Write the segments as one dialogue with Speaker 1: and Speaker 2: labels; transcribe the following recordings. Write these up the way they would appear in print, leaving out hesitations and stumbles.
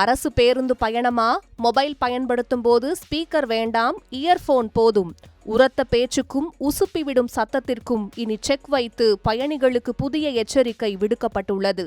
Speaker 1: அரசு பேருந்து பயணமா? மொபைல் பயன்படுத்தும் போது ஸ்பீக்கர் வேண்டாம், இயர்போன் போதும். உரத்த பேச்சுக்கும் உசுப்பிவிடும் சத்தத்திற்கும் இனி செக் வைத்து பயணிகளுக்கு புதிய எச்சரிக்கை விடுக்கப்பட்டுள்ளது.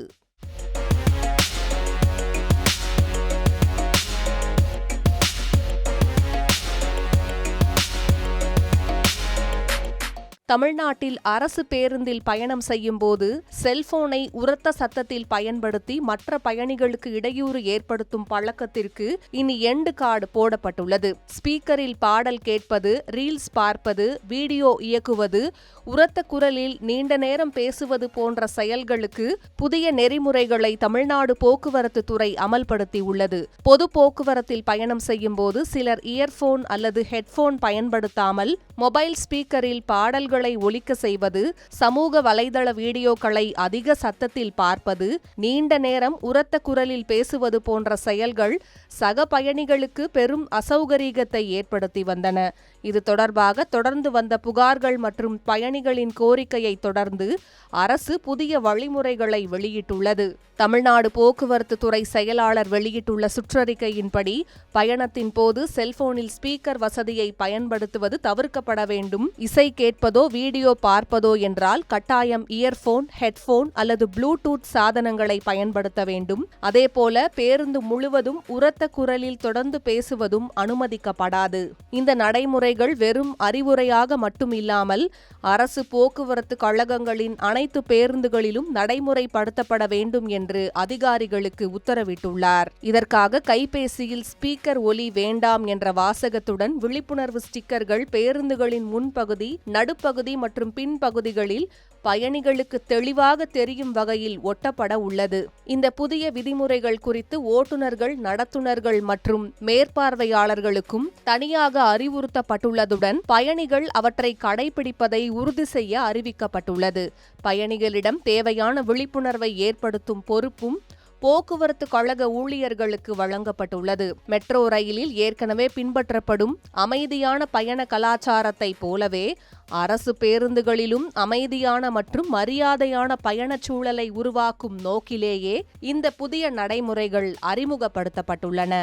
Speaker 1: தமிழ்நாட்டில் அரசு பேருந்தில் பயணம் செய்யும் போது செல்போனை உரத்த சத்தத்தில் பயன்படுத்தி மற்ற பயணிகளுக்கு இடையூறு ஏற்படுத்தும் பழக்கத்திற்கு இனி எண்டு கார்டு போடப்பட்டுள்ளது. ஸ்பீக்கரில் பாடல் கேட்பது, ரீல்ஸ் பார்ப்பது, வீடியோ இயக்குவது, உரத்த குரலில் நீண்ட நேரம் பேசுவது போன்ற செயல்களுக்கு புதிய நெறிமுறைகளை தமிழ்நாடு போக்குவரத்து துறை அமல்படுத்தியுள்ளது. பொது போக்குவரத்தில் பயணம் செய்யும் போது சிலர் இயர்போன் அல்லது ஹெட்போன் பயன்படுத்தாமல் மொபைல் ஸ்பீக்கரில் பாடல்கள் ஒலிக்க செய்வது, சமூக வலைதள வீடியோக்களை அதிக சத்தத்தில் பார்ப்பது, நீண்ட நேரம் உரத்த குரலில் பேசுவது போன்ற செயல்கள் சக பயணிகளுக்கு பெரும் அசௌகரியத்தை ஏற்படுத்தி வந்தன. இது தொடர்பாக தொடர்ந்து வந்த புகார்கள் மற்றும் பயணிகளின் கோரிக்கையை தொடர்ந்து அரசு புதிய வழிமுறைகளை வெளியிட்டுள்ளது. தமிழ்நாடு போக்குவரத்து துறை செயலாளர் வெளியிட்டுள்ள சுற்றறிக்கையின்படி பயணத்தின் போது செல்போனில் ஸ்பீக்கர் வசதியை பயன்படுத்துவது தவிர்க்கப்பட வேண்டும். இசை கேட்பதோ வீடியோ பார்ப்பதோ என்றால் கட்டாயம் இயர்போன், ஹெட்போன் அல்லது ப்ளூடூத் சாதனங்களை பயன்படுத்த வேண்டும். அதேபோல பேருந்து முழுவதும் உரத்த குரலில் தொடர்ந்து பேசுவதும் அனுமதிக்கப்படாது. இந்த நடைமுறைகள் வெறும் அறிவுரையாக மட்டுமில்லாமல் அரசு போக்குவரத்து கழகங்களின் அனைத்து பேருந்துகளிலும் நடைமுறைப்படுத்தப்பட வேண்டும் என்று அதிகாரிகளுக்கு உத்தரவிட்டுள்ளார். இதற்காக கைபேசியில் ஸ்பீக்கர் ஒலி வேண்டாம் என்ற வாசகத்துடன் விழிப்புணர்வு ஸ்டிக்கர்கள் பேருந்துகளின் முன்பகுதி, நடுப்பகுதி மற்றும் பின்பகுதிகளில் பயணிகளுக்கு தெளிவாக தெரியும் வகையில் ஒட்டப்பட உள்ளது. இந்த புதிய விதிமுறைகள் குறித்து ஓட்டுநர்கள், நடத்துனர்கள் மற்றும் மேற்பார்வையாளர்களுக்கும் தனியாக அறிவுறுத்தப்பட்டுள்ளதுடன் பயணிகள் அவற்றை கடைபிடிப்பதை உறுதி செய்ய அறிவிக்கப்பட்டுள்ளது. பயணிகளிடம் தேவையான விழிப்புணர்வை ஏற்படுத்தும் பொறுப்பும் போக்குவரத்து கழக ஊழியர்களுக்கு வழங்கப்பட்டுள்ளது. மெட்ரோ ரயிலில் ஏற்கனவே பின்பற்றப்படும் அமைதியான பயண கலாச்சாரத்தை போலவே அரசு பேருந்துகளிலும் அமைதியான மற்றும் மரியாதையான பயணச் சூழலை உருவாக்கும் நோக்கிலேயே இந்த புதிய நடைமுறைகள் அறிமுகப்படுத்தப்பட்டுள்ளன.